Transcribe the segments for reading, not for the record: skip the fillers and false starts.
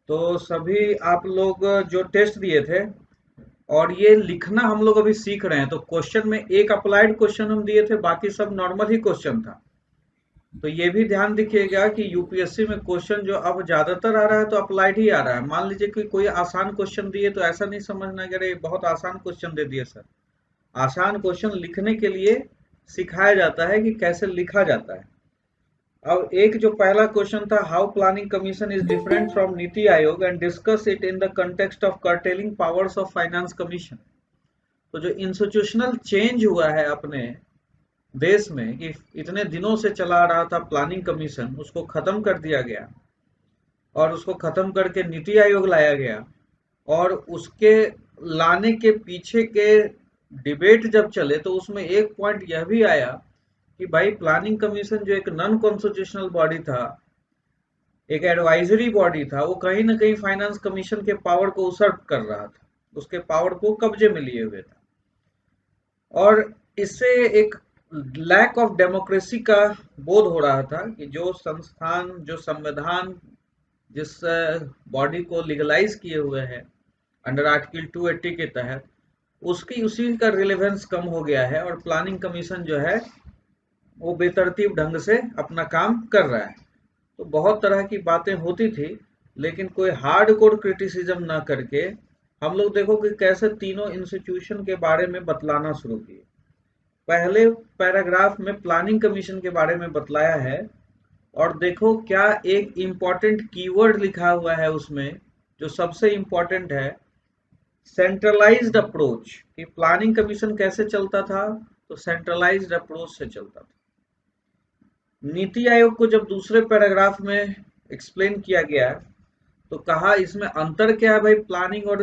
तो सभी आप लोग जो टेस्ट दिए थे और ये लिखना हम लोग अभी सीख रहे हैं, तो क्वेश्चन में एक अप्लाइड क्वेश्चन हम दिए थे, बाकी सब नॉर्मल ही क्वेश्चन था। तो ये भी ध्यान रखिएगा कि यूपीएससी में क्वेश्चन जो अब ज्यादातर आ रहा है तो अप्लाइड ही आ रहा है। मान लीजिए कि कोई आसान क्वेश्चन दिए तो ऐसा नहीं समझना कि अरे बहुत आसान क्वेश्चन दे दिए सर। आसान क्वेश्चन लिखने के लिए सिखाया जाता है कि कैसे लिखा जाता है। अब एक जो पहला क्वेश्चन था, how planning commission is different from NITI Aayog and discuss it in the context of curtailing powers of finance commission. तो जो इंस्टीट्यूशनल चेंज हुआ है अपने देश में कि इतने दिनों से चला रहा था प्लानिंग कमीशन, उसको खत्म कर दिया गया और उसको खत्म करके नीति आयोग लाया गया। और उसके लाने के पीछे के डिबेट जब चले तो उसमें एक पॉइंट यह भी आया कि भाई प्लानिंग कमीशन जो एक नॉन कॉन्स्टिट्यूशनल बॉडी था, एक एडवाइजरी बॉडी था, वो कहीं ना कहीं फाइनेंस कमीशन के पावर को उसर्प कर रहा था, उसके पावर को कब्जे में लिए हुए था। और इससे एक लैक ऑफ डेमोक्रेसी का बोध हो रहा था कि जो संस्थान, जो संविधान जिस बॉडी को लीगलाइज किए हुए हैं अंडर आर्टिकल 280 के तहत, उसकी उसी का रिलेवेंस कम हो गया है और प्लानिंग कमीशन जो है वो बेतरतीब ढंग से अपना काम कर रहा है। तो बहुत तरह की बातें होती थी, लेकिन कोई हार्ड कोर क्रिटिसिज्म ना करके हम लोग देखो कि कैसे तीनों इंस्टीट्यूशन के बारे में बतलाना शुरू किए। पहले पैराग्राफ में प्लानिंग कमीशन के बारे में बतलाया है और देखो क्या एक इम्पॉर्टेंट कीवर्ड लिखा हुआ है उसमें, जो सबसे इम्पॉर्टेंट है, सेंट्रलाइज्ड अप्रोच। कि प्लानिंग कमीशन कैसे चलता था, तो सेंट्रलाइज्ड अप्रोच से चलता था। नीति आयोग को जब दूसरे पैराग्राफ में एक्सप्लेन किया गया तो कहा इसमें अंतर क्या है भाई प्लानिंग और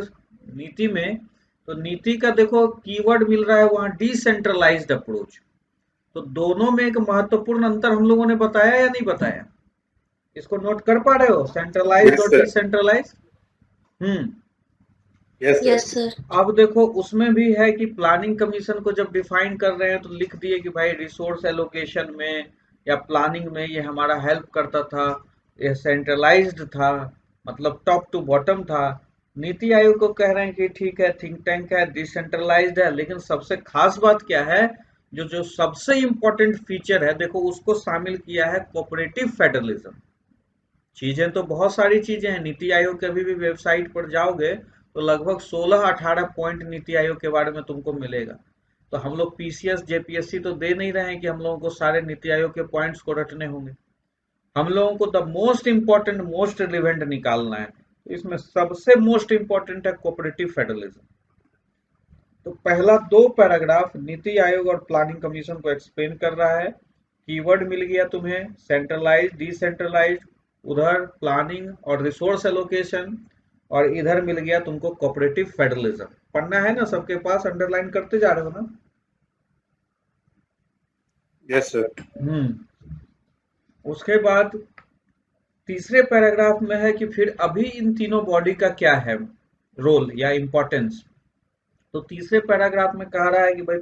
नीति में। तो नीति का देखो कीवर्ड मिल रहा है वहां डिसेंट्रलाइज्ड अप्रोच। तो दोनों में एक महत्वपूर्ण अंतर हम लोगों ने बताया या नहीं बताया? इसको नोट कर पा रहे हो, सेंट्रलाइज्ड यस और sir. Decentralised? Hmm. Yes yes sir. Sir. अब देखो उसमें भी है कि प्लानिंग कमीशन को जब डिफाइन कर रहे हैं तो लिख दिए कि भाई रिसोर्स एलोकेशन में या प्लानिंग में ये हमारा हेल्प करता था, ये सेंट्रलाइज्ड था, मतलब टॉप टू बॉटम था। नीति आयोग को कह रहे हैं कि ठीक है थिंक टैंक है, डिसेंट्रलाइज्ड है, लेकिन सबसे खास बात क्या है, जो जो सबसे इंपॉर्टेंट फीचर है देखो उसको शामिल किया है, कोऑपरेटिव फेडरलिज्म। चीजें तो बहुत सारी चीजें हैं, नीति आयोग के अभी भी वेबसाइट पर जाओगे तो लगभग 16-18 पॉइंट नीति आयोग के बारे में तुमको मिलेगा। तो हम लोग पीसीएस जेपीएससी तो दे नहीं रहे हैं कि हम लोगों को सारे नीति आयोग के पॉइंट्स को रटने होंगे। हम लोगों को the most important, most relevant निकालना है। तो इसमें सबसे मोस्ट इंपॉर्टेंट है कोऑपरेटिव फेडरलिज्म। तो पहला दो पैराग्राफ नीति आयोग और प्लानिंग कमीशन को एक्सप्लेन कर रहा है। कीवर्ड मिल गया तुम्हें सेंट्रलाइज, डिसेंट्रलाइज, उधर प्लानिंग और रिसोर्स एलोकेशन, और इधर मिल गया तुमको कोऑपरेटिव फेडरलिज्म। पढ़ना है ना, सबके पास अंडरलाइन करते जा रहे हो ना? Yes sir. हम्म। उसके बाद तीसरे पैराग्राफ में है कि फिर अभी इन तीनों बॉडी का क्या है रोल या इम्पोर्टेंस। तो तीसरे पैराग्राफ में कह रहा है कि भाई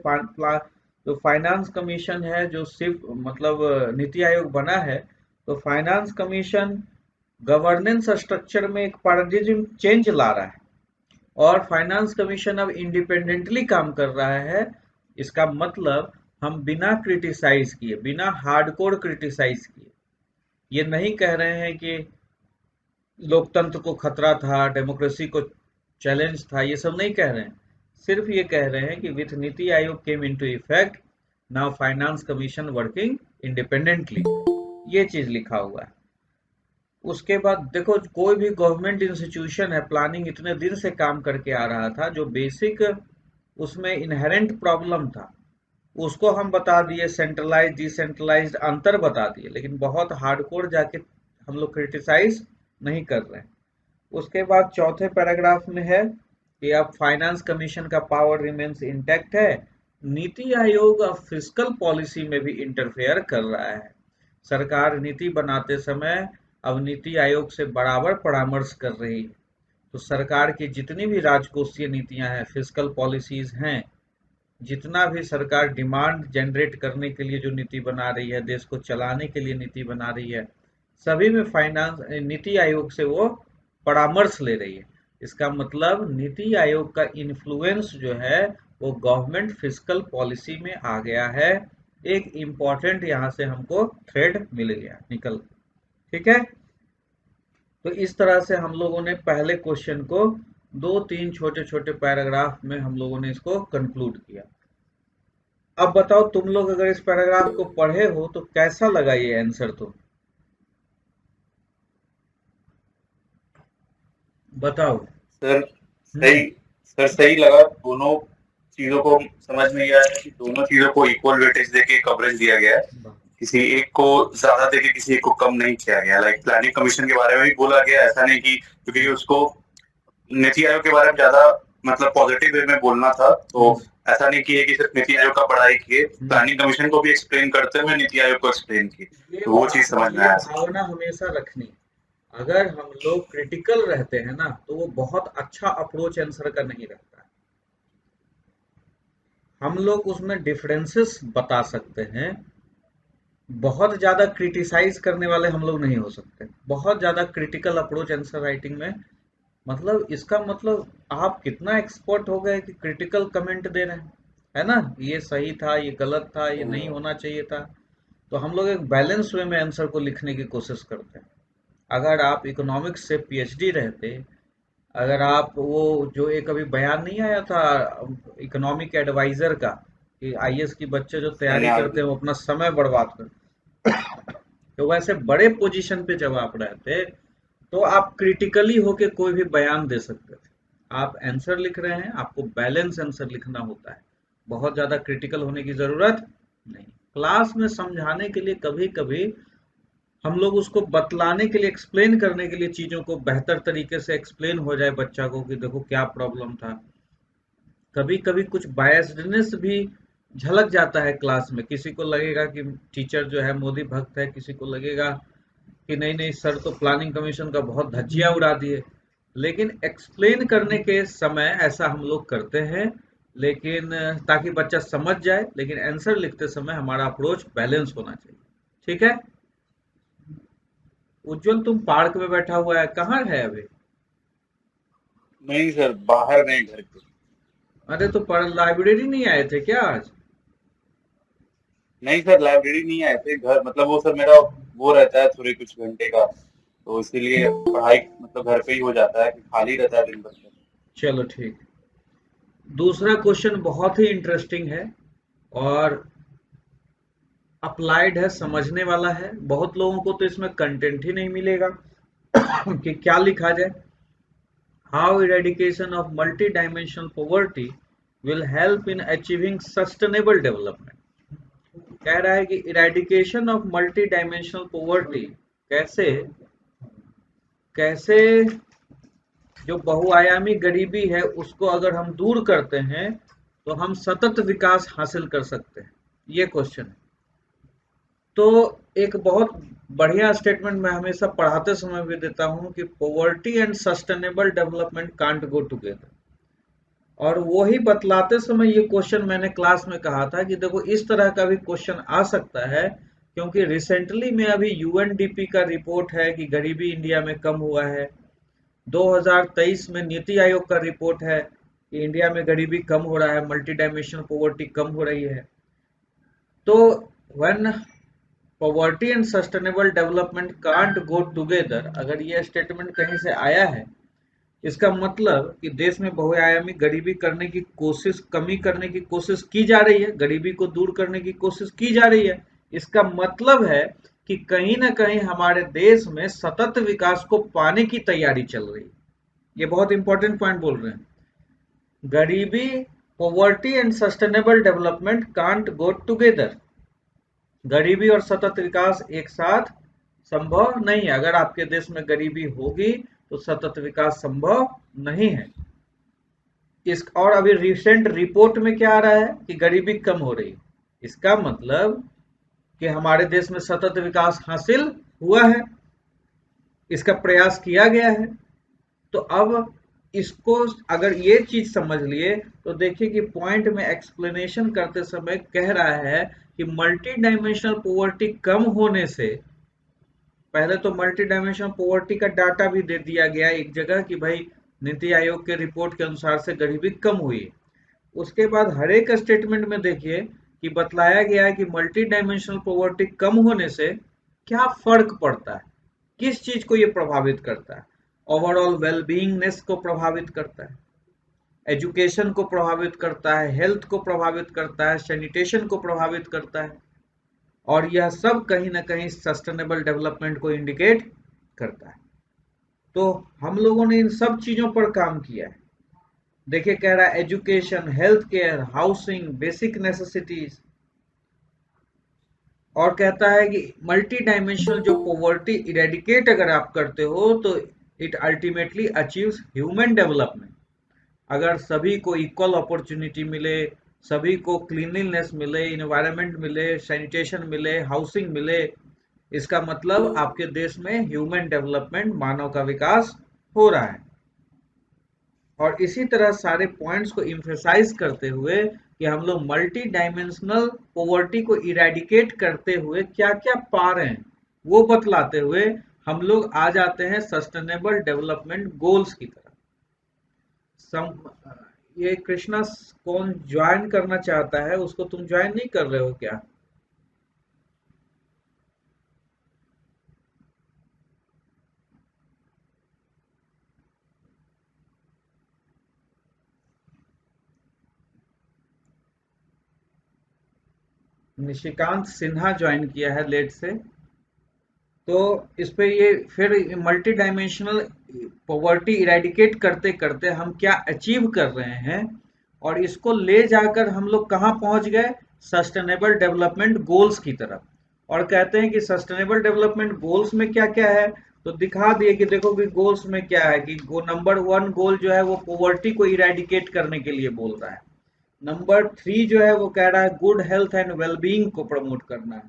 जो फाइनेंस कमीशन है, जो सिर्फ मतलब नीति आयोग बना है, तो फाइनेंस कमीशन गवर्नेंस स्ट्रक्चर में एक पैराडिज्म चेंज ला रहा है और फाइनेंस कमीशन अब इंडिपेंडेंटली काम कर रहा है। इसका मतलब हम बिना क्रिटिसाइज किए, बिना हार्डकोर क्रिटिसाइज किए, ये नहीं कह रहे हैं कि लोकतंत्र को खतरा था, डेमोक्रेसी को चैलेंज था, ये सब नहीं कह रहे हैं। सिर्फ ये कह रहे हैं कि with NITI Aayog came into effect, now finance commission working independently, ये चीज लिखा हुआ है। उसके बाद देखो कोई भी गवर्नमेंट इंस्टीट्यूशन है, प्लानिंग इतने दिन से काम करके आ रहा था, जो बेसिक उसमें इनहेरेंट प्रॉब्लम था उसको हम बता दिए, सेंट्रलाइज डिसेंट्रलाइज्ड अंतर बता दिए, लेकिन बहुत हार्डकोर जाके हम लोग क्रिटिसाइज नहीं कर रहे हैं। उसके बाद चौथे पैराग्राफ में है कि अब फाइनेंस कमीशन का पावर रिमेन्स इंटैक्ट है। नीति आयोग अब फिस्कल पॉलिसी में भी इंटरफेयर कर रहा है। सरकार नीति बनाते समय अब नीति आयोग से बराबर परामर्श कर रही है। तो सरकार की जितनी भी राजकोषीय नीतियां हैं, फिस्कल पॉलिसीज हैं, जितना भी सरकार डिमांड जनरेट करने के लिए जो नीति बना रही है, देश को चलाने के लिए नीति बना रही है, सभी में फाइनेंस नीति आयोग से वो परामर्श ले रही है। इसका मतलब नीति आयोग का इन्फ्लुएंस जो है वो गवर्नमेंट फिस्कल पॉलिसी में आ गया है। एक इम्पॉर्टेंट यहाँ से हमको थ्रेड मिल गया निकल। ठीक है, तो इस तरह से हम लोगों ने पहले क्वेश्चन को 2-3 छोटे छोटे पैराग्राफ में हम लोगों ने इसको कंक्लूड किया। अब बताओ तुम लोग अगर इस पैराग्राफ को पढ़े हो तो कैसा लगा ये आंसर, तो बताओ। सर हम्म। सही लगा। दोनों चीजों को समझ में आया है कि दोनों चीजों को इक्वल वेटेज देके कवरेज दिया गया है। किसी एक को ज्यादा देके किसी एक को कम नहीं किया गया। लाइक प्लानिंग कमीशन के बारे में भी बोला गया, ऐसा नहीं कि क्योंकि उसको नीति आयोग के बारे में ज्यादा मतलब पॉजिटिव वे में बोलना था, तो ऐसा नहीं किए कि सिर्फ नीति आयोग का पढ़ाई किए, प्लानिंग कमीशन को भी एक्सप्लेन करते हुए नीति आयोग को एक्सप्लेन किए, तो वो चीज समझ में आया। भावना हमेशा रखनी, अगर हम लोग क्रिटिकल रहते हैं ना तो वो बहुत अच्छा अप्रोच आंसर का नहीं रहता है। हम लोग उसमें डिफरेंसेस बता सकते हैं, बहुत ज्यादा क्रिटिसाइज करने वाले हम लोग नहीं हो सकते। बहुत ज्यादा क्रिटिकल अप्रोच आंसर राइटिंग में, मतलब इसका मतलब आप कितना एक्सपर्ट हो गए कि क्रिटिकल कमेंट दे रहे हैं, है ना, ये सही था, ये गलत था, ये नहीं होना चाहिए था। तो हम लोग एक बैलेंस वे में आंसर को लिखने की कोशिश करते हैं। अगर आप इकोनॉमिक्स से पीएचडी रहते, अगर आप वो जो एक अभी बयान नहीं आया था इकोनॉमिक एडवाइजर का कि आईएएस की बच्चे जो तैयारी करते हैं वो अपना समय बर्बाद करते, तो वैसे बड़े पोजीशन पे जब आप रहते तो आप क्रिटिकली होके कोई भी बयान दे सकते थे। आप आंसर लिख रहे हैं, आपको बैलेंस आंसर लिखना होता है, बहुत ज्यादा क्रिटिकल होने की जरूरत नहीं। क्लास में समझाने के लिए कभी कभी हम लोग उसको बतलाने के लिए, एक्सप्लेन करने के लिए चीजों को बेहतर तरीके से एक्सप्लेन हो जाए बच्चा को कि देखो क्या प्रॉब्लम था। कभी कभी कुछ बायस्डनेस भी झलक जाता है क्लास में, किसी को लगेगा कि टीचर जो है मोदी भक्त है, किसी को लगेगा कि नहीं नहीं सर तो प्लानिंग कमीशन का बहुत धज्जियां उड़ा दिए। लेकिन एक्सप्लेन करने के समय ऐसा हम लोग करते हैं, लेकिन ताकि बच्चा समझ जाए, लेकिन आंसर लिखते समय हमारा अप्रोच बैलेंस होना चाहिए। ठीक है, उज्जवल तुम पार्क में बैठा हुआ है, कहाँ है अभी? नहीं सर, बाहर नहीं, घर पे। अरे तो पढ़ लाइब्रेरी नहीं आए थे क्या आज? नहीं सर, लाइब्रेरी नहीं आए थे। घर मतलब वो सर मेरा वो रहता है थोड़े कुछ घंटे का, तो इसीलिए पढ़ाई मतलब घर पे ही हो जाता है कि खाली रहता है दिन भर। चलो ठीक। दूसरा क्वेश्चन बहुत ही इंटरेस्टिंग है और अप्लाइड है, समझने वाला है। बहुत लोगों को तो इसमें कंटेंट ही नहीं मिलेगा कि क्या लिखा जाए। How eradication of multi dimensional poverty will help in achieving sustainable development. कह रहा है कि eradication of multi dimensional poverty कैसे कैसे जो बहुआयामी गरीबी है उसको अगर हम दूर करते हैं तो हम सतत विकास हासिल कर सकते हैं, ये क्वेश्चन है। तो एक बहुत बढ़िया स्टेटमेंट मैं हमेशा पढ़ाते समय भी देता हूं कि poverty and sustainable development can't go together. और वही बतलाते समय ये क्वेश्चन मैंने क्लास में कहा था कि देखो इस तरह का भी क्वेश्चन आ सकता है, क्योंकि रिसेंटली में अभी यूएनडीपी का रिपोर्ट है कि गरीबी इंडिया में कम हुआ है। 2023 में नीति आयोग का रिपोर्ट है कि इंडिया में गरीबी कम हो रहा है, मल्टी डायमेंशनल पॉवर्टी कम हो रही है। तो when poverty and sustainable development can't go together, अगर ये स्टेटमेंट कहीं से आया है, इसका मतलब कि देश में बहुआयामी गरीबी करने की कोशिश, कमी करने की कोशिश की जा रही है, गरीबी को दूर करने की कोशिश की जा रही है। इसका मतलब है कि कहीं ना कहीं हमारे देश में सतत विकास को पाने की तैयारी चल रही है। ये बहुत इंपॉर्टेंट पॉइंट बोल रहे हैं। गरीबी, poverty and sustainable development can't go together. गरीबी और सतत विकास एक साथ संभव नहीं है। अगर आपके देश में गरीबी होगी तो सतत विकास संभव नहीं है। इस और अभी रिसेंट रिपोर्ट में क्या आ रहा है कि गरीबी कम हो रही है। इसका मतलब कि हमारे देश में सतत विकास हासिल हुआ है, इसका प्रयास किया गया है। तो अब इसको अगर ये चीज समझ लिए तो देखिए कि पॉइंट में एक्सप्लेनेशन करते समय कह रहा है कि मल्टी डायमेंशनल पॉवर्टी कम होने से पहले तो मल्टी डायमेंशनल पॉवर्टी का डाटा भी दे दिया गया एक जगह कि भाई नीति आयोग के रिपोर्ट के अनुसार से गरीबी कम हुई। उसके बाद हर एक स्टेटमेंट में देखिए कि बतलाया गया है कि मल्टी डायमेंशनल पॉवर्टी कम होने से क्या फर्क पड़ता है, किस चीज को ये प्रभावित करता है। ओवरऑल वेलबींगनेस को प्रभावित करता है, एजुकेशन को प्रभावित करता है, हेल्थ को प्रभावित करता है, सैनिटेशन को प्रभावित करता है, और यह सब कहीं ना कहीं सस्टेनेबल डेवलपमेंट को इंडिकेट करता है। तो हम लोगों ने इन सब चीजों पर काम किया है। देखिए कह रहा है education, health care, housing, basic necessities, और कहता है कि मल्टी डायमेंशनल जो पॉवर्टी इरेडिकेट अगर आप करते हो तो it ultimately achieves human development. अगर सभी को इक्वल अपॉर्चुनिटी मिले, सभी को क्लीनलीनेस मिले, इन्वायरमेंट मिले, सैनिटेशन मिले, हाउसिंग मिले, इसका मतलब आपके देश में ह्यूमन डेवलपमेंट, मानव का विकास हो रहा है। और इसी तरह सारे पॉइंट्स को इम्फेसाइज करते हुए कि हम लोग मल्टी डायमेंशनल पॉवर्टी को इरेडिकेट करते हुए क्या क्या पा रहे हैं वो बतलाते हुए हम लोग आ जाते हैं सस्टेनेबल डेवलपमेंट गोल्स की तरफ। ये कृष्णा कौन ज्वाइन करना चाहता है, उसको तुम ज्वाइन नहीं कर रहे हो क्या? निशिकांत सिन्हा ज्वाइन किया है लेट से। तो इस पे ये फिर मल्टी डायमेंशनल पॉवर्टी इरेडिकेट करते करते हम क्या अचीव कर रहे हैं, और इसको ले जाकर हम लोग कहाँ पहुंच गए, सस्टेनेबल डेवलपमेंट गोल्स की तरफ। और कहते हैं कि सस्टेनेबल डेवलपमेंट गोल्स में क्या क्या है, तो दिखा दिए कि देखो कि गोल्स में क्या है कि नंबर 1 गोल जो है वो पॉवर्टी को इरेडिकेट करने के लिए बोल रहा है। नंबर 3 जो है वो कह रहा है गुड हेल्थ एंड वेलबींग को प्रमोट करना है।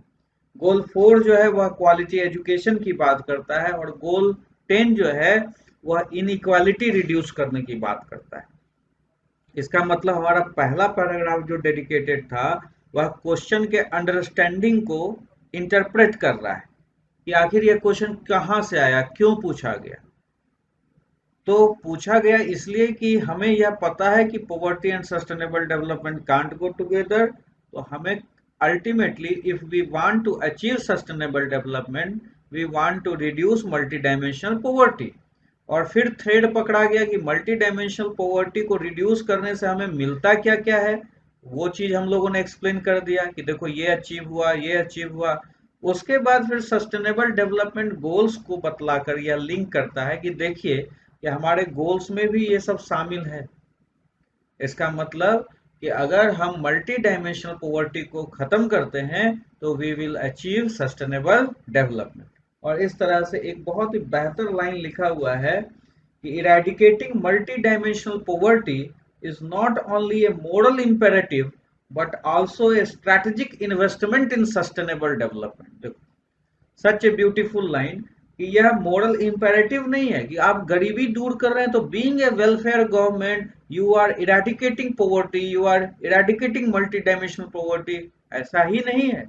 गोल 4 जो है वह क्वालिटी एजुकेशन की बात करता है, और गोल 10 जो है वह इनइक्वालिटी रिड्यूस करने की बात करता है। इसका मतलब हमारा पहला पैराग्राफ जो डेडिकेटेड था वह क्वेश्चन के अंडरस्टैंडिंग को इंटरप्रेट कर रहा है कि आखिर यह क्वेश्चन कहाँ से आया, क्यों पूछा गया। तो पूछा गया इसलिए कि हमें यह पता है कि poverty and sustainable development can't go together. तो हमें ultimately if we want to achieve sustainable development we want to reduce multi dimensional poverty. और फिर थ्रेड पकड़ा गया कि मल्टी डायमेंशनल पॉवर्टी को रिड्यूस करने से हमें मिलता क्या क्या है, वो चीज हम लोगों ने एक्सप्लेन कर दिया कि देखो ये अचीव हुआ, ये अचीव हुआ। उसके बाद फिर सस्टेनेबल डेवलपमेंट गोल्स को बतलाकर यह लिंक करता है कि देखिए कि हमारे गोल्स में भी ये सब शामिल है। इसका मतलब कि अगर हम मल्टी डायमेंशनल पॉवर्टी को खत्म करते हैं तो we will achieve sustainable development. और इस तरह से एक बहुत ही बेहतर लाइन लिखा हुआ है कि eradicating multi dimensional poverty is not only A moral imperative but also a strategic investment in sustainable development. Such a beautiful line कि यह मॉरल इंपेरेटिव नहीं है कि आप गरीबी दूर कर रहे हैं तो being a welfare government you are eradicating poverty, you are eradicating multi dimensional poverty. ऐसा ही नहीं है।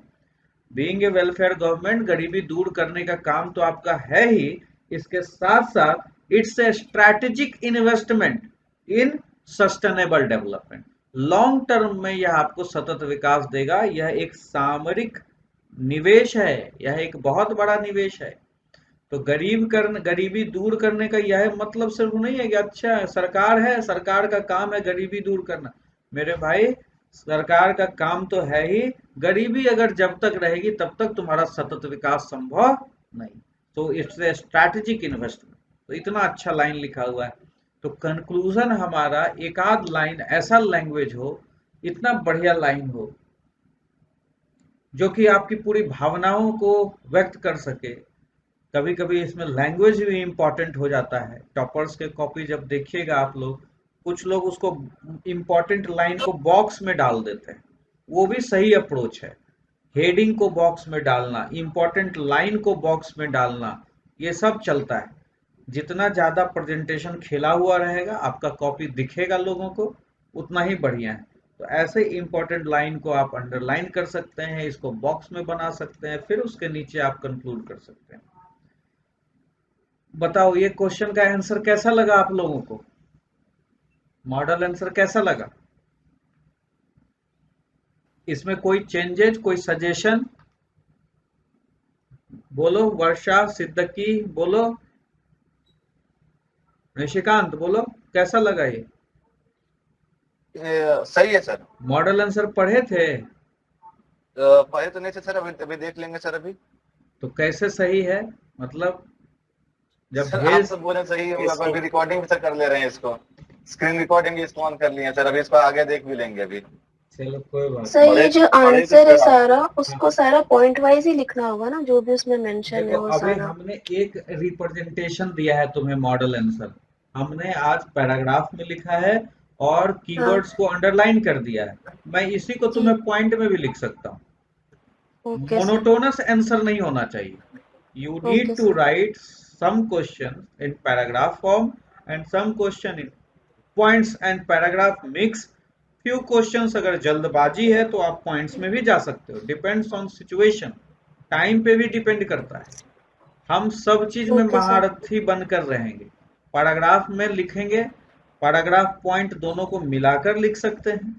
बीइंग ए वेलफेयर गवर्नमेंट गरीबी दूर करने का काम तो आपका है ही, इसके साथ साथ it's a strategic investment in sustainable development. Long term में यह आपको सतत विकास देगा। यह एक सामरिक निवेश है, यह एक बहुत बड़ा निवेश है। तो गरीबी दूर करने का यह मतलब सिर्फ नहीं है कि अच्छा सरकार है, सरकार का काम है गरीबी दूर करना। मेरे भाई सरकार का काम तो है ही, गरीबी अगर जब तक रहेगी तब तक तुम्हारा सतत विकास संभव नहीं। तो इट्स ए स्ट्रैटेजिक इन्वेस्टमेंट। तो इतना अच्छा लाइन लिखा हुआ है। तो कंक्लूजन हमारा एक आध लाइन ऐसा लैंग्वेज हो, इतना बढ़िया लाइन हो जो कि आपकी पूरी भावनाओं को व्यक्त कर सके। कभी कभी इसमें लैंग्वेज भी इम्पोर्टेंट हो जाता है। टॉपर्स के कॉपी जब देखिएगा आप लोग, कुछ लोग उसको इम्पोर्टेंट लाइन को बॉक्स में डाल देते हैं, वो भी सही अप्रोच है। हेडिंग को बॉक्स में डालना, इम्पोर्टेंट लाइन को बॉक्स में डालना, ये सब चलता है। जितना ज्यादा प्रेजेंटेशन खेला हुआ रहेगा, आपका कॉपी दिखेगा लोगों को, उतना ही बढ़िया है। तो ऐसे इम्पोर्टेंट लाइन को आप अंडरलाइन कर सकते हैं, इसको बॉक्स में बना सकते हैं, फिर उसके नीचे आप कंक्लूड कर सकते हैं। बताओ ये क्वेश्चन का आंसर कैसा लगा आप लोगों को? मॉडल आंसर कैसा लगा? इसमें कोई चेंजेस, कोई सजेशन? बोलो वर्षा, सिद्दकी बोलो, निशिकांत बोलो, कैसा लगा ये? सही है सर। मॉडल आंसर पढ़े थे? पढ़े तो नहीं थे सर, अभी अभी देख लेंगे सर अभी। तो कैसे सही है, मतलब जब सर आप भेज सब बोले सही होगा, इसको, अभी रिकॉर्डिंग भी सर कर ले रहे हैं इसको, स्क्रीन रिकॉर्डिंग भी इसको ऑन कर लिए हैं सर, अभी इसको आगे देख भी लेंगे अभी। चलो कोई बात सर नहीं। ये जो पढ़े थे आंसर है सर आप। सारा, हाँ, उसको सारा पॉइंट वाइज ही लिखना होगा ना, जो भी उसमें मेंशन है देखो वो अभी सारा। हमने एक रिप्रेजेंटेशन दिया है तुम्हें मॉडल आंसर, हमने आज पैराग्राफ में लिखा है और हाँ कीवर्ड्स को अंडरलाइन कर दिया है। मैं इसी को जी, तुम्हें पॉइंट में भी लिख सकता हूँ। Okay sir. मोनोटोनस आंसर नहीं होना चाहिए। You need okay to sir. write some questions in paragraph form and some question in points and paragraph mix. Few questions अगर जल्दबाजी है तो आप पॉइंट्स में भी जा सकते हो, डिपेंड्स ऑन सिचुएशन, टाइम पे भी डिपेंड करता है। हम सब चीज में ओके सर। महारथी बनकर रहेंगे। पैराग्राफ में लिखेंगे, पैराग्राफ पॉइंट दोनों को मिलाकर लिख सकते हैं,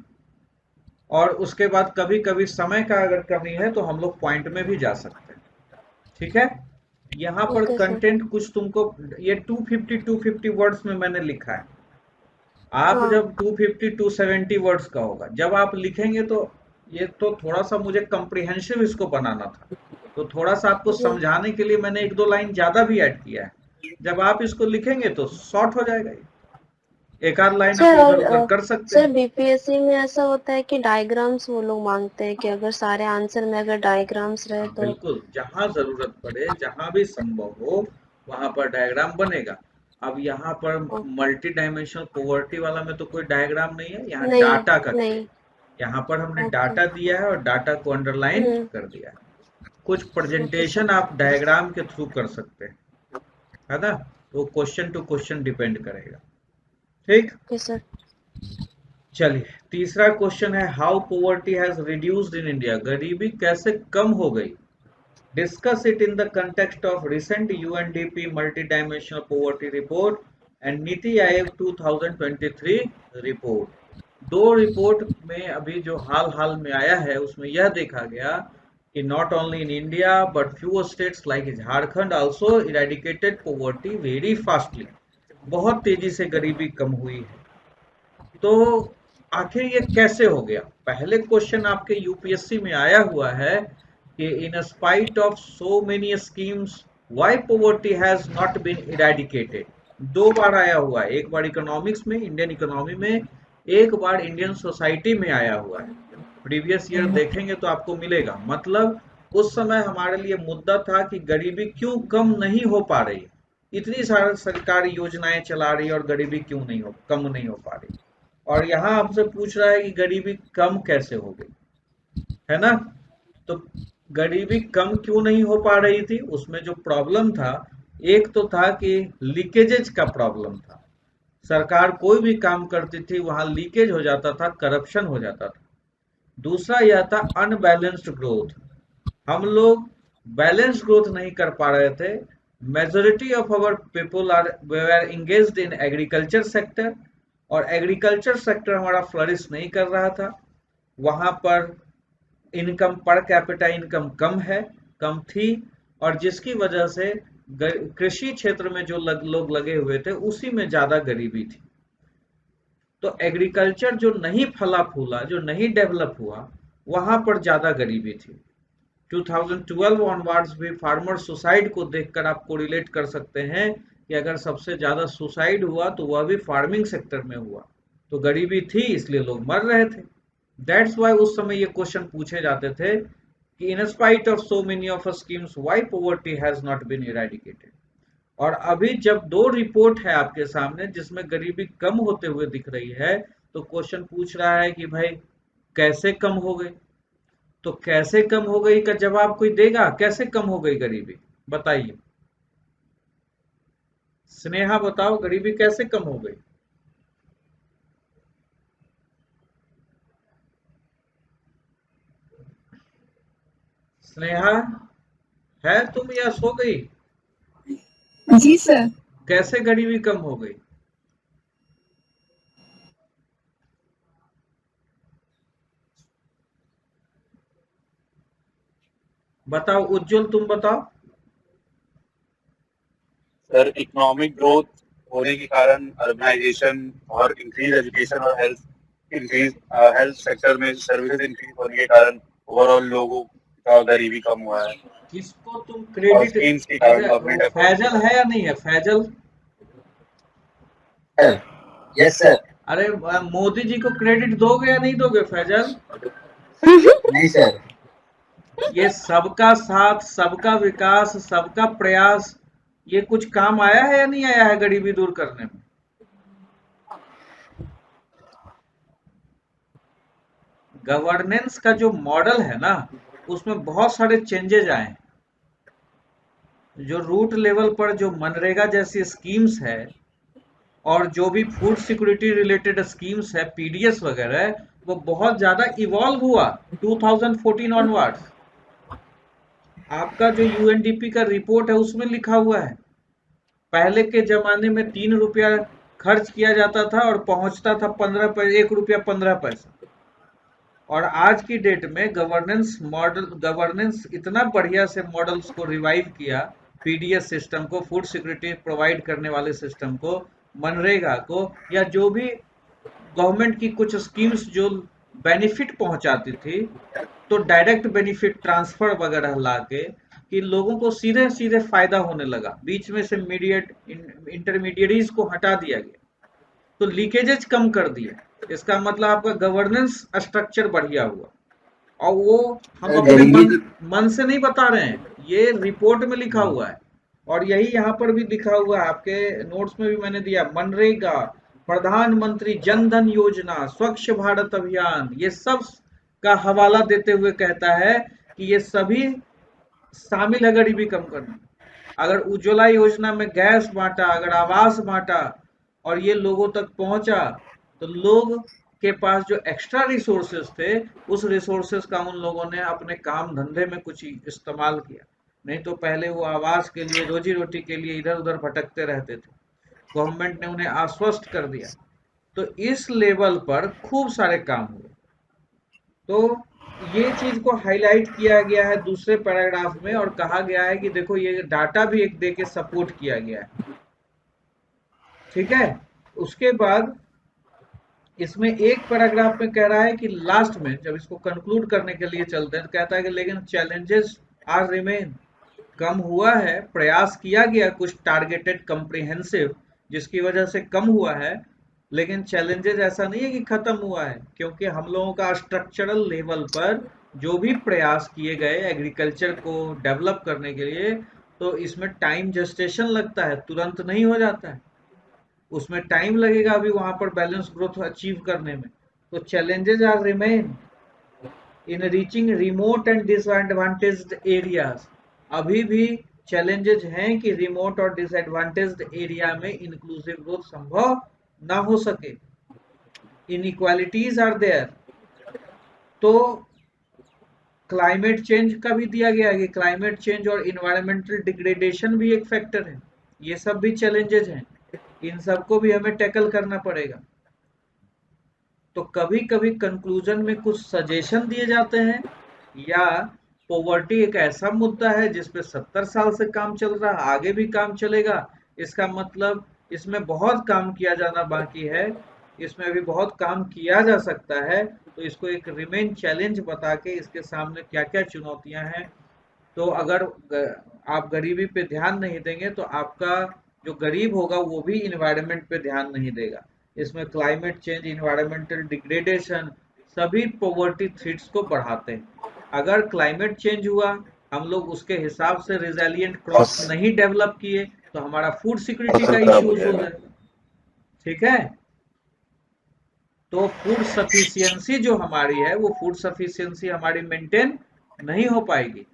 और उसके बाद कभी कभी समय का अगर कमी है तो हम लोग पॉइंट में भी जा सकते हैं। ठीक है? यहाँ पर ओके सर। कंटेंट कुछ तुमको, ये 250 वर्ड्स में मैंने लिखा है। आप हाँ जब 250 270 वर्ड्स का होगा जब आप लिखेंगे तो ये तो थोड़ा सा मुझे कम्प्रिहेंसिव इसको बनाना था, तो थोड़ा सा आपको जी समझाने के लिए मैंने एक दो लाइन ज्यादा भी ऐड किया है। जब आप इसको लिखेंगे तो शॉर्ट हो जाएगा ये। एक आध लाइन आप सर। इधर और उधर कर सकते सर हैं। बीपीएससी में ऐसा होता है कि डायग्राम्स वो लोग मांगते हैं कि अगर सारे आंसर में अगर डायग्राम्स रहे हाँ तो। बिल्कुल, जहां जरूरत पड़े, जहां भी संभव हो, वहां पर डायग्राम बनेगा। अब यहाँ पर ओ, मल्टी डायमेंशनल पॉवर्टी वाला में तो कोई डायग्राम नहीं है, यहाँ नहीं डाटा करके, नहीं। यहाँ पर हमने ओके। डाटा दिया है और डाटा को अंडरलाइन कर दिया है। कुछ ओके सर। प्रेजेंटेशन आप डायग्राम के थ्रू कर सकते हैं, है ना? वो क्वेश्चन टू क्वेश्चन डिपेंड करेगा। ठीक, ओके सर। चलिए तीसरा क्वेश्चन है, how poverty has reduced in India, गरीबी कैसे कम हो गई? Discuss it in the context of recent UNDP Multidimensional Poverty Report and NITI Aayog 2023 report. दो रिपोर्ट में अभी जो हाल हाल में आया है उसमें यह देखा गया कि not only in India but few states like Jharkhand also eradicated poverty very fastly, बहुत तेजी से गरीबी कम हुई है। तो आखिर ये कैसे हो गया? पहले क्वेश्चन आपके यूपीएससी में आया हुआ है कि in spite of so many schemes why poverty has not been eradicated. दो बार आया हुआ है, एक बार इकोनॉमिक्स में, इंडियन इकोनॉमी में, एक बार इंडियन सोसाइटी में आया हुआ है। प्रीवियस ईयर देखेंगे तो आपको मिलेगा। मतलब उस समय हमारे लिए मुद्दा था कि गरीबी क्यों कम नहीं हो पा रही, इतनी सारी सरकारी योजनाएं चला रही है और गरीबी क्यों नहीं हो, कम नहीं हो पा रही। और यहाँ आपसे पूछ रहा है कि गरीबी कम कैसे हो गई, है ना? तो गरीबी कम क्यों नहीं हो पा रही थी, उसमें जो प्रॉब्लम था, एक तो था कि लीकेजेज का प्रॉब्लम था। सरकार कोई भी काम करती थी वहां लीकेज हो जाता था, करप्शन हो जाता था। दूसरा यह था अनबैलेंस्ड ग्रोथ, हम लोग बैलेंस ग्रोथ नहीं कर पा रहे थे। Majority of our people are were engaged in agriculture sector, और एग्रीकल्चर सेक्टर हमारा फ्लरिश नहीं कर रहा था। वहां पर इनकम पर कैपिटा इनकम कम है, कम थी, और जिसकी वजह से कृषि क्षेत्र में जो लोग लगे हुए थे उसी में ज्यादा गरीबी थी। तो एग्रीकल्चर जो नहीं फला फूला, जो नहीं डेवलप हुआ, वहां पर ज्यादा गरीबी थी। 2012 ऑनवर्ड्स भी फार्मर सुसाइड को देखकर आप कोरिलेट कर सकते हैं कि अगर सबसे ज्यादा सुसाइड हुआ तो वह भी फार्मिंग सेक्टर में हुआ। तो गरीबी थी इसलिए लोग मर रहे थे। दैट्स वाई उस समय ये क्वेश्चन पूछे जाते थे कि in spite of so many of schemes why poverty has not been eradicated. और अभी जब दो रिपोर्ट है आपके सामने जिसमें गरीबी कम होते हुए दिख रही है, तो क्वेश्चन पूछ रहा है कि भाई कैसे कम हो गई? तो कैसे कम हो गई का जवाब कोई देगा? कैसे कम हो गई गरीबी, बताइए। स्नेहा बताओ, गरीबी कैसे कम हो गई? स्नेहा, है तुम या सो गई? जी सर। कैसे गरीबी कम हो गई? बताओ उज्जवल, तुम बताओ। सर इकोनॉमिक ग्रोथ होने के कारण अर्बनाइजेशन और इंक्रीज एजुकेशन और हेल्थ सेक्टर में सर्विसेज इंक्रीज होने के कारण ओवरऑल लोगों का गरीबी कम हुआ है किसको तुम और क्रेडिट, स्कीम्स के कारण अच्छा वो गवर्नमेंट एफर्ट्स के फैजल कारण। है या नहीं है फैजल? Yes sir. अरे मोदी जी को क्रेडिट दोगे या नहीं दोगे फैजल? नहीं सर। ये सबका साथ, सबका विकास, सबका प्रयास, ये कुछ काम आया है या नहीं आया है गरीबी दूर करने में? गवर्नेंस का जो मॉडल है ना, उसमें बहुत सारे चेंजेज आए हैं। जो रूट लेवल पर जो मनरेगा जैसी स्कीम्स है और जो भी फूड सिक्योरिटी रिलेटेड स्कीम्स है, पीडीएस वगैरह, वो बहुत ज्यादा इवॉल्व हुआ 2014 ऑनवर्ड्स। आपका जो यूएनडीपी का रिपोर्ट है उसमें लिखा हुआ है, पहले के जमाने में 3 रुपया खर्च किया जाता था और पहुंचता था 1 रुपया 15 पैसा। और आज की डेट में गवर्नेंस इतना बढ़िया से मॉडल्स को रिवाइव किया, पीडीएस सिस्टम को, फूड सिक्योरिटी प्रोवाइड करने वाले सिस्टम को, मनरेगा को, या जो भी गवर्नमेंट की कुछ स्कीम्स जो बेनिफिट पहुंचाती थी, तो डायरेक्ट बेनिफिट ट्रांसफर वगैरह लाके कि लोगों को सीधे सीधे फायदा होने लगा, बीच में से इंटरमीडिएरीज को हटा दिया गया, तो लीकेजेस कम कर दिए। इसका मतलब आपका गवर्नेंस स्ट्रक्चर बढ़िया हुआ। और वो हम अपने मन से नहीं बता रहे हैं, ये रिपोर्ट में लिखा हुआ है। और यही यहाँ पर भी लिखा हुआ है, आपके नोट्स में भी मैंने दिया, मनरेगा, प्रधानमंत्री जन धन योजना, स्वच्छ भारत अभियान, ये सब का हवाला देते हुए कहता है कि ये सभी शामिल है गरीबी कम करने। अगर उज्ज्वला योजना में गैस बांटा, अगर आवास बांटा और ये लोगों तक पहुंचा, तो लोग के पास जो एक्स्ट्रा रिसोर्सेस थे, उस रिसोर्सेस का उन लोगों ने अपने काम धंधे में कुछ इस्तेमाल किया। नहीं तो पहले वो आवास के लिए, रोजी रोटी के लिए इधर उधर भटकते रहते थे। गवर्नमेंट ने उन्हें आश्वस्त कर दिया। तो इस लेवल पर खूब सारे काम हुए। तो ये चीज को हाईलाइट किया गया है दूसरे पैराग्राफ में, और कहा गया है कि देखो ये डाटा भी एक दे के सपोर्ट किया गया है। ठीक है। उसके बाद इसमें एक पैराग्राफ में कह रहा है कि लास्ट में जब इसको कंक्लूड करने के लिए चलते हैं, तो कहता है कि लेकिन चैलेंजेस आर रिमेन, कम हुआ है, प्रयास किया गया कुछ टारगेटेड कम्प्रिहेंसिव, जिसकी वजह से कम हुआ है, लेकिन चैलेंजेस ऐसा नहीं है कि खत्म हुआ है, क्योंकि हम लोगों का स्ट्रक्चरल लेवल पर जो भी प्रयास किए गए एग्रीकल्चर को डेवलप करने के लिए, तो इसमें टाइम जेस्टेशन लगता है, तुरंत नहीं हो जाता है, उसमें टाइम लगेगा अभी वहां पर बैलेंस ग्रोथ अचीव करने में। तो challenges are remain in reaching remote and disadvantaged areas. अभी भी चैलेंजेस हैं कि रिमोट और डिसएडवांटेज्ड एरिया में इंक्लूसिव ग्रोथ संभव ना हो सके, इनइक्वालिटीज आर देयर। तो क्लाइमेट चेंज का भी दिया गया है कि क्लाइमेट चेंज और इन्वायरमेंटल डिग्रेडेशन भी एक फैक्टर है, ये सब भी चैलेंजेस हैं, इन सबको भी हमें टैकल करना पड़ेगा। तो कभी कभी कंक्लूजन में कुछ सजेशन दिए जाते हैं, या पॉवर्टी एक ऐसा मुद्दा है जिसपे 70 साल से काम चल रहा है, आगे भी काम चलेगा, इसका मतलब इसमें बहुत काम किया जाना बाकी है, इसमें अभी बहुत काम किया जा सकता है। तो इसको एक रिमेन चैलेंज बता के इसके सामने क्या क्या चुनौतियां हैं। तो अगर आप गरीबी पे ध्यान नहीं देंगे, तो आपका जो गरीब होगा वो भी इन्वायरमेंट पे ध्यान नहीं देगा। इसमें क्लाइमेट चेंज, इन्वायरमेंटल डिग्रेडेशन, सभी पॉवर्टी थ्रेट्स को बढ़ाते हैं। अगर क्लाइमेट चेंज हुआ, हम लोग उसके हिसाब से रिजेलिएंट क्रॉप्स नहीं डेवलप किए, तो हमारा फूड सिक्योरिटी का इश्यूज हो जाए। ठीक है। तो फूड सफिशियंसी जो हमारी है, वो फूड सफिशियंसी हमारी मेंटेन नहीं हो पाएगी।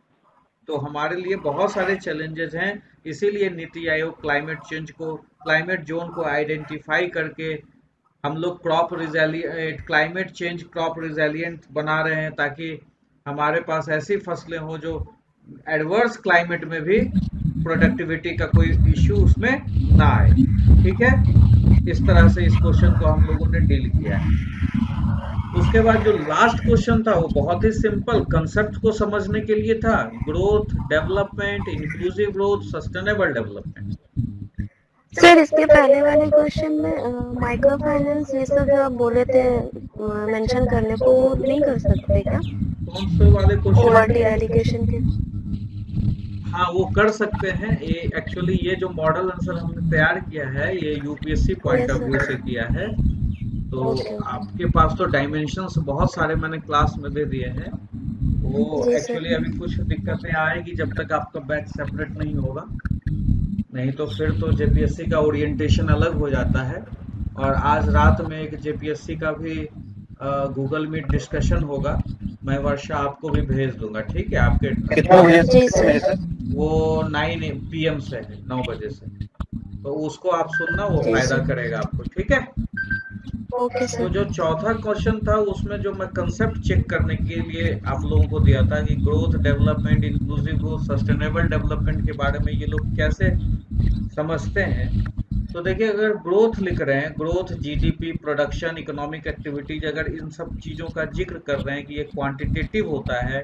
तो हमारे लिए बहुत सारे चैलेंजेस हैं। इसीलिए नीति आयोग क्लाइमेट जोन को आइडेंटिफाई करके हम लोग क्लाइमेट चेंज क्रॉप रिजेलिएंट बना रहे हैं, ताकि हमारे पास ऐसी फसलें हो जो एडवर्स क्लाइमेट में भी प्रोडक्टिविटी का कोई इश्यू उसमें ना आए। ठीक है, इस तरह से इस क्वेश्चन को हम लोगों ने डील किया है। उसके बाद जो लास्ट क्वेश्चन था वो बहुत ही सिंपल कंसेप्ट को समझने के लिए था, growth, development, inclusive growth, sustainable development. Sir इसके पहले वाले क्वेश्चन में माइक्रो फाइनेंस ये सब जो आप बोले थे मेंशन करने को, वो नहीं कर सकते क्या कौन से वाले क्वेश्चन? पॉवर्टी एलिगेशन के? हाँ, वो कर सकते हैं। ये एक्चुअली ये जो मॉडल आंसर हमने तैयार किया है ये यूपीएससी पॉइंट ऑफ व्यू से किया है, तो आपके पास तो डायमेंशंस बहुत सारे मैंने क्लास में दे दिए हैं। वो एक्चुअली अभी कुछ दिक्कतें आएगी जब तक आपका बैच सेपरेट नहीं होगा, नहीं तो फिर तो जेपीएससी का ओरिएंटेशन अलग हो जाता है। और आज रात में एक जेपीएससी का भी गूगल मीट डिस्कशन होगा, मैं वर्षा आपको भी भेज दूंगा। ठीक है, आपके कितना बजे? वो 9 PM से है, 9 बजे से, तो उसको आप सुनना, वो फायदा करेगा आपको। ठीक है, ओके तो सर। जो चौथा क्वेश्चन था उसमें जो मैं कंसेप्ट चेक करने के लिए आप लोगों को दिया था कि growth, development, inclusive growth, sustainable development के बारे में ये लोग कैसे समझते हैं। तो देखिए, अगर ग्रोथ लिख रहे हैं, growth, GDP, production, economic activities, अगर इन सब चीजों का जिक्र कर रहे हैं कि ये क्वांटिटेटिव होता है,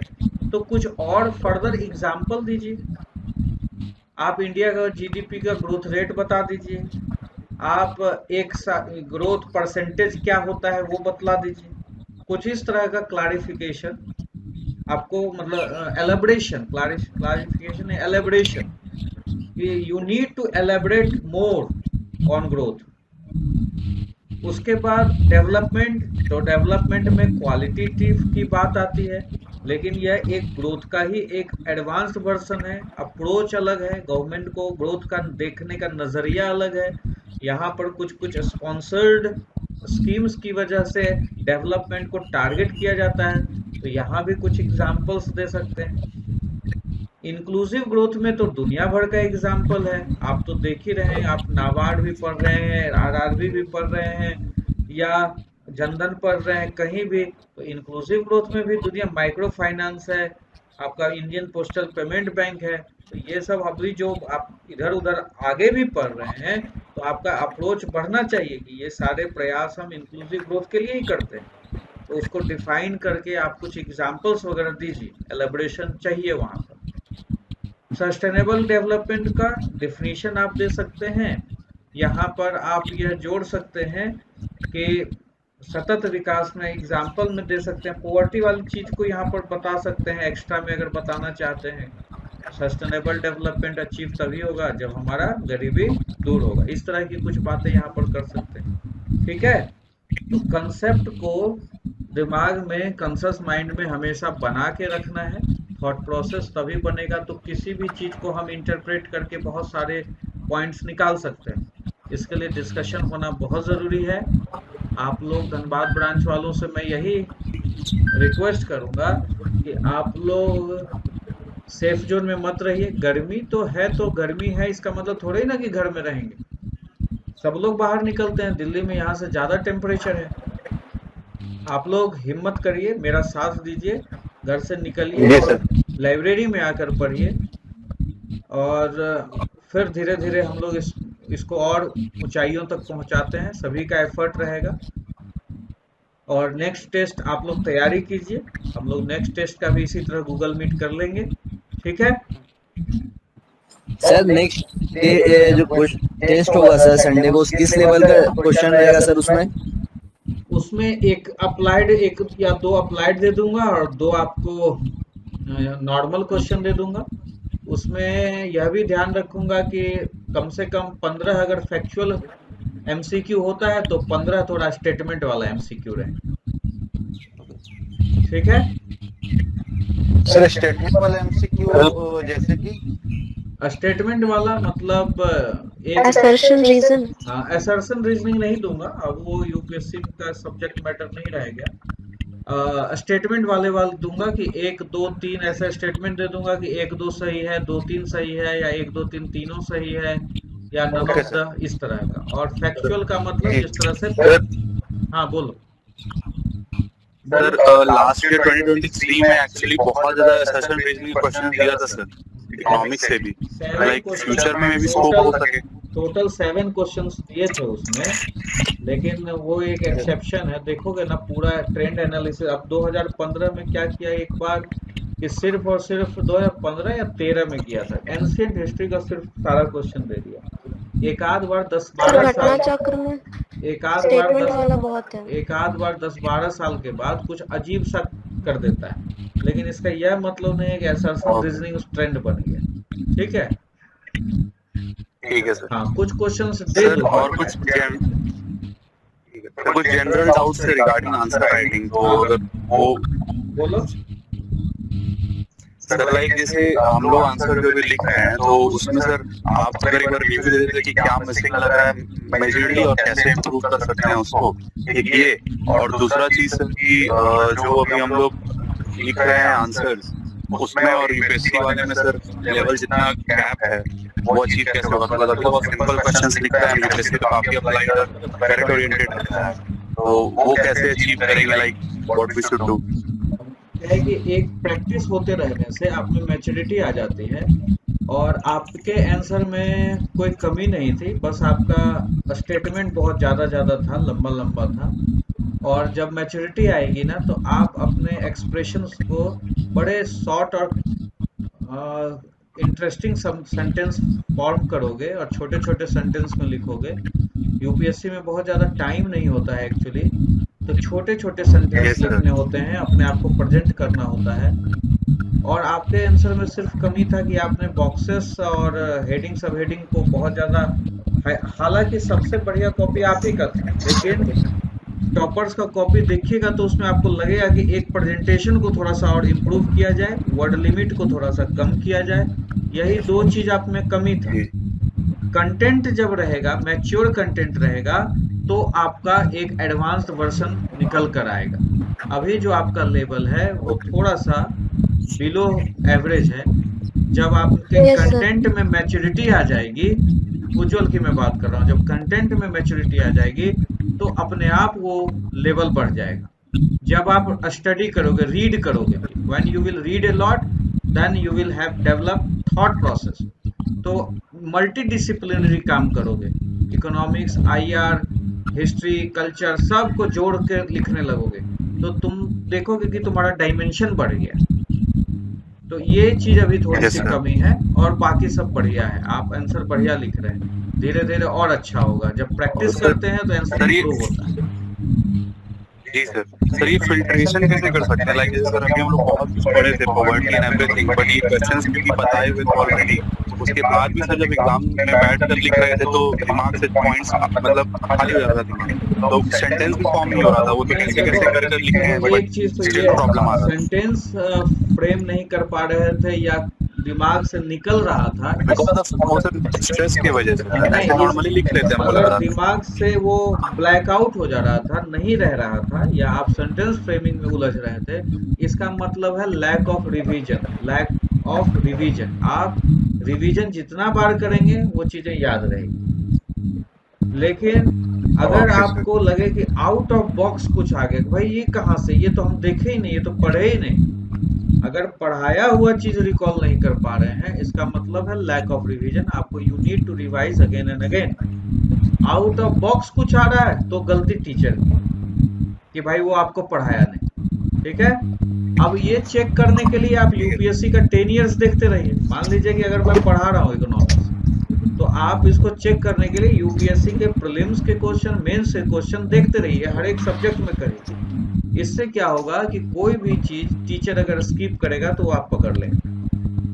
तो कुछ और फर्दर एग्जांपल दीजिए। आप इंडिया का जीडीपी का ग्रोथ रेट बता दीजिए, आप एक ग्रोथ परसेंटेज क्या होता है वो बतला दीजिए। कुछ इस तरह का क्लैरिफिकेशन आपको, मतलब एलेबरेशन, क्लैरिफिकेशन है elaboration, you need to elaborate more on growth. उसके बाद डेवलपमेंट, तो डेवलपमेंट में क्वालिटेटिव की बात आती है, लेकिन यह एक ग्रोथ का ही एक एडवांस्ड वर्जन है। अप्रोच अलग है, गवर्नमेंट को ग्रोथ का देखने का नजरिया अलग है। यहाँ पर कुछ स्पॉन्सर्ड स्कीम्स की वजह से डेवलपमेंट को टारगेट किया जाता है, तो यहाँ भी कुछ एग्जांपल्स दे सकते हैं। इंक्लूसिव ग्रोथ में तो दुनिया भर का एग्जाम्पल है, आप तो देख ही रहे हैं, आप नाबार्ड भी पढ़ रहे हैं, आरआरबी भी पढ़ रहे हैं, या जनधन पढ़ रहे हैं, कहीं भी तो इंक्लूसिव ग्रोथ में भी दुनिया, माइक्रो फाइनेंस है, आपका इंडियन पोस्टल पेमेंट बैंक है। तो ये सब अभी जो आप इधर उधर आगे भी पढ़ रहे हैं, तो आपका अप्रोच बढ़ना चाहिए कि ये सारे प्रयास हम इंक्लूसिव ग्रोथ के लिए ही करते हैं। तो उसको डिफाइन करके आप कुछ एग्जाम्पल्स वगैरह दीजिए, एलेबरेशन चाहिए वहाँ पर। सस्टेनेबल डेवलपमेंट का डिफिनीशन आप दे सकते हैं, यहाँ पर आप यह जोड़ सकते हैं कि सतत विकास में एग्जाम्पल में दे सकते हैं, पॉवर्टी वाली चीज को यहाँ पर बता सकते हैं एक्स्ट्रा में अगर बताना चाहते हैं। सस्टेनेबल डेवलपमेंट अचीव तभी होगा जब हमारा गरीबी दूर होगा, इस तरह की कुछ बातें यहाँ पर कर सकते हैं। ठीक है, तो कंसेप्ट को दिमाग में, कॉन्शियस माइंड में हमेशा बना के रखना है। थॉट प्रोसेस तभी बनेगा तो किसी भी चीज को हम इंटरप्रेट करके बहुत सारे पॉइंट्स निकाल सकते हैं। इसके लिए डिस्कशन होना बहुत जरूरी है। आप लोग धनबाद ब्रांच वालों से मैं यही रिक्वेस्ट करूंगा कि आप लोग सेफ जोन में मत रहिए। गर्मी तो है, तो गर्मी है इसका मतलब थोड़ा ही ना कि घर में रहेंगे, सब लोग बाहर निकलते हैं। दिल्ली में यहाँ से ज्यादा टेम्परेचर है। आप लोग हिम्मत करिए, मेरा साथ दीजिए, घर से निकलिए और लाइब्रेरी में आकर पढ़िए, और फिर धीरे धीरे हम लोग इसको और ऊंचाइयों तक पहुंचाते हैं। सभी का एफर्ट रहेगा। और नेक्स्ट टेस्ट आप लोग तैयारी कीजिए, हम लोग नेक्स्ट टेस्ट का भी इसी तरह गूगल मीट कर लेंगे। ठीक है सर, नेक्स्ट जो टेस्ट होगा सर संडे को, किस लेवल का क्वेश्चन रहेगा सर? उसमें एक अप्लाइड, एक या दो अप्लाइड दे दूंगा और 2 आपको नॉर्मल क्वेश्चन दे दूंगा। उसमें यह भी ध्यान रखूंगा कि कम से कम 15 अगर फैक्चुअल एमसीक्यू होता है तो 15 थोड़ा स्टेटमेंट वाला एमसीक्यू रहे। ठीक है सर, स्टेटमेंट वाला एमसीक्यू जैसे कि स्टेटमेंट वाला मतलब एक असर्शन रीजन, असर्शन रीजनिंग नहीं दूंगा, अब वो यूपीएससी का सब्जेक्ट मैटर नहीं रह गया। स्टेटमेंट वाले दूंगा कि 1 2 3 ऐसा स्टेटमेंट दे दूंगा कि 1 2 सही है, 2 3 सही है, या 1 2 3 तीनों सही है, या नन ऑफ द, इस तरह का। और फैक्चुअल का मतलब जिस तरह से, हाँ बोलो सर। लास्ट ईयर 2023 में एक्चुअली बहुत ज्यादा असर्शन रीजनिंग क्वेश्चन दिया था सर, इकोनॉमिक्स से भी, 7 लाइक फ्यूचर में भी स्कोप हो सके। टोटल 7 क्वेश्चंस दिए थे उसमें, लेकिन वो एक एक्सेप्शन है। देखोगे ना पूरा ट्रेंड एनालिसिस अब 2015 में क्या किया एक बार कि सिर्फ और सिर्फ 2015 या 13 में किया था, एंशिएंट हिस्ट्री का सिर्फ सारा क्वेश्चन दे दिया। एक आध बार 10-12 घटना साल, चक्र में एक आध बार स्टेटमेंट वाला बहुत है। एक आध बार 10-12 साल के बाद कुछ अजीब सा कर देता है, लेकिन इसका यह मतलब नहीं है कि ऐसा रीजनिंग ट्रेंड बन गया। ठीक है, ठीक है सर। हाँ कुछ क्वेश्चंस दे सर दो। और कुछ कुछ जनरल डाउट्स है रिगार्डिंग आंसर राइटिंग, तो अगर वो बोलो। सर लाइक जैसे हम लोग आंसर जो भी लिख रहे हैं तो उसमें सर आप अगर एक बार रिव्यू दे देते कि क्या मिसिंग लग रहा है मेजरली और कैसे इम्प्रूव कर सकते हैं उसको, एक ये। और दूसरा चीज सर कि जो अभी हम लोग लिख रहे हैं आंसर्स उसमें और यूपीएससी वाले में सर लेवल जितना गैप है वो अचीव कैसे होगा? मतलब अभी तो बहुत सिंपल क्वेश्चंस लिखता है, यूपीएससी तो काफी अप्लाइड और करेक्ट ओरिएंटेड रहता है, तो वो कैसे अचीव करेंगे? Like what we should do? है कि एक प्रैक्टिस होते रहने से आप में मैच्योरिटी आ जाती है, और आपके आंसर में कोई कमी नहीं थी, बस आपका स्टेटमेंट बहुत ज़्यादा था, लंबा था। और जब मैच्योरिटी आएगी ना तो आप अपने एक्सप्रेशंस को बड़े शॉर्ट और इंटरेस्टिंग सेंटेंस फॉर्म करोगे और छोटे छोटे सेंटेंस में लिखोगे। यूपीएससी में बहुत ज़्यादा टाइम नहीं होता है एक्चुअली, तो छोटे छोटे सेंटेंस लिखने होते हैं, अपने आप को प्रेजेंट करना होता है। और आपके आंसर में सिर्फ कमी था कि आपने बॉक्सेस और हेडिंग सब हेडिंग को बहुत ज़्यादा, हालांकि सबसे बढ़िया कॉपी आप ही का था, लेकिन टॉपर्स का कॉपी देखिएगा तो उसमें आपको लगेगा कि एक प्रेजेंटेशन को थोड़ा सा और इम्प्रूव किया जाए, वर्ड लिमिट को थोड़ा सा कम किया जाए, यही 2 चीज़ आप में कमी था। कंटेंट जब रहेगा, मैच्योर कंटेंट रहेगा, तो आपका एक एडवांस्ड वर्जन निकल कर आएगा। अभी जो आपका लेवल है वो थोड़ा सा बिलो एवरेज है। जब आपके कंटेंट में मैच्योरिटी आ जाएगी, उज्जवल की मैं बात कर रहा हूँ, जब कंटेंट में मैच्योरिटी आ जाएगी तो अपने आप वो लेवल बढ़ जाएगा। जब आप स्टडी करोगे, रीड करोगे, when you will read a lot then you will have develop thought process, तो मल्टी डिसिप्लिनरी काम करोगे, इकोनॉमिक्स, आईआर, हिस्ट्री, कल्चर सबको जोड़ कर लिखने लगोगे, तो तुम देखोगे कि तुम्हारा डायमेंशन बढ़ गया। तो ये चीज अभी थोड़ी सी कमी है, और बाकी सब बढ़िया है, आप आंसर बढ़िया लिख रहे हैं। धीरे धीरे और अच्छा होगा, जब प्रैक्टिस करते हैं तो आंसर इंप्रूव होता है। जी सर, ये फिल्ट्रेशन कैसे कर सकते हैं? लाइक जैसे सर अभी हम लोग बहुत कुछ पढ़े थे पॉवर्टी एंड एवरीथिंग, बट ये क्वेश्चंस क्योंकि बताए हुए थे ऑलरेडी, उसके बाद भी सर जब एग्जाम में बैठकर लिख रहे थे तो दिमाग से पॉइंट्स मतलब खाली हो जाता था, तो सेंटेंस भी फॉर्म नहीं हो रहा था, वो तो कैसे कैसे कर लिखे हैं, एक चीज तो ये प्रॉब्लम आ रहा है। सेंटेंस फ्रेम नहीं कर पा रहे थे या दिमाग से निकल रहा था, स्ट्रेस की वजह से नॉर्मली लिख लेते हैं, अगर दिमाग से वो ब्लैकआउट हो जा रहा था, नहीं रह रहा था, या आप सेंटेंस फ्रेमिंग में उलझ रहे थे, इसका मतलब है लैक ऑफ रिवीजन। आप रिवीजन जितना बार करेंगे वो चीजें याद रहेगी। लेकिन अगर आपको लगे कि आउट ऑफ बॉक्स कुछ आ गया, भाई ये कहाँ से, ये तो हम देखे ही नहीं, ये तो पढ़े ही नहीं, अगर पढ़ाया हुआ चीज रिकॉल नहीं कर पा रहे हैं, इसका मतलब है लैक ऑफ रिवीजन। आपको you need to revise again and again. Out of box कुछ आ रहा है तो गलती टीचर की कि भाई वो आपको पढ़ाया नहीं, ठीक है। अब ये चेक करने के लिए आप यूपीएससी का 10 इयर्स देखते रहिए। मान लीजिए कि अगर मैं पढ़ा रहा हूँ इकोनॉमिक्स, तो आप इसको चेक करने के लिए यूपीएससी के प्रीलिम्स के क्वेश्चन, मेंस के क्वेश्चन देखते रहिए, हर एक सब्जेक्ट में करिए। इससे क्या होगा कि कोई भी चीज टीचर अगर स्किप करेगा तो वो आप पकड़ लेंगे।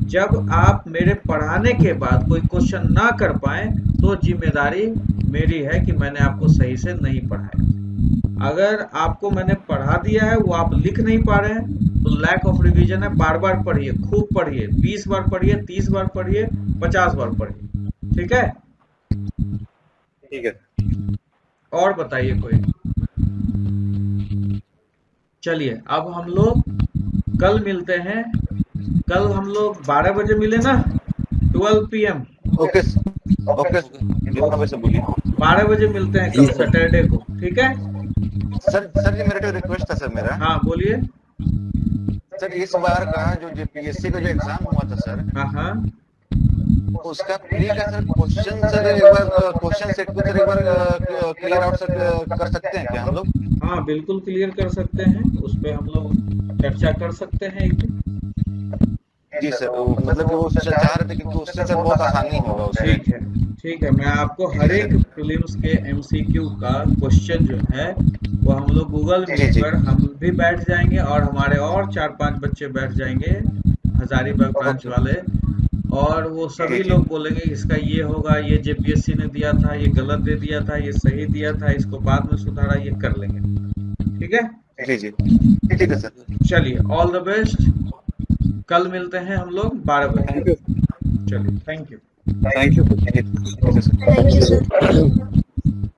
जब आप मेरे पढ़ाने के बाद कोई क्वेश्चन ना कर पाए तो जिम्मेदारी मेरी है कि मैंने आपको सही से नहीं पढ़ाया। अगर आपको मैंने पढ़ा दिया है, वो आप लिख नहीं पा रहे हैं, तो लैक ऑफ रिवीजन है। बार बार पढ़िए, खूब पढ़िए, 20 बार पढ़िए, 30 बार पढ़िए, 50 बार पढ़िए, ठीक है। ठीक है, और बताइए कोई। चलिए अब हम लोग कल मिलते हैं। कल हम लोग 12 बजे मिले ना, 12 PM। ओके ओके, 12 बजे मिलते हैं कल सैटरडे को, ठीक है। सर जी मेरा रिक्वेस्ट था सर मेरा। हाँ बोलिए। सर इस बार का जो पीएससी का जो एग्जाम हुआ था सर, हाँ हाँ उसका प्री का सर क्वेश्चन सर एक बार क्वेश्चन सेट को सर एक बार क्लियर आउट सर कर सकते हैं क्या हम लोग? हाँ बिल्कुल क्लियर कर सकते हैं, उस पे हम लोग चर्चा कर सकते हैं एक दिन। जी सर, वो मतलब कि वो चाह रहे थे कि उससे सर बहुत आसानी होगा उसमें। ठीक है, मैं आपको हर एक फिल्म्स के एमसीक्यू का क्वेश्चन जो है वो हम लोग गूगल मीट पर हम भी बैठ जाएंगे और हमारे और 4-5 बच्चे बैठ जाएंगे हजारीबाग ब्रांच वाले, और वो सभी लोग बोलेंगे इसका ये होगा, ये जेपीएससी ने दिया था, ये गलत दे दिया था, ये सही दिया था, इसको बाद में सुधारा, ये कर लेंगे। ठीक है जी जी ठीक है सर। चलिए, ऑल द बेस्ट, कल मिलते हैं हम लोग 12 बजे। चलिए, thank you. Thank you. Thank you sir.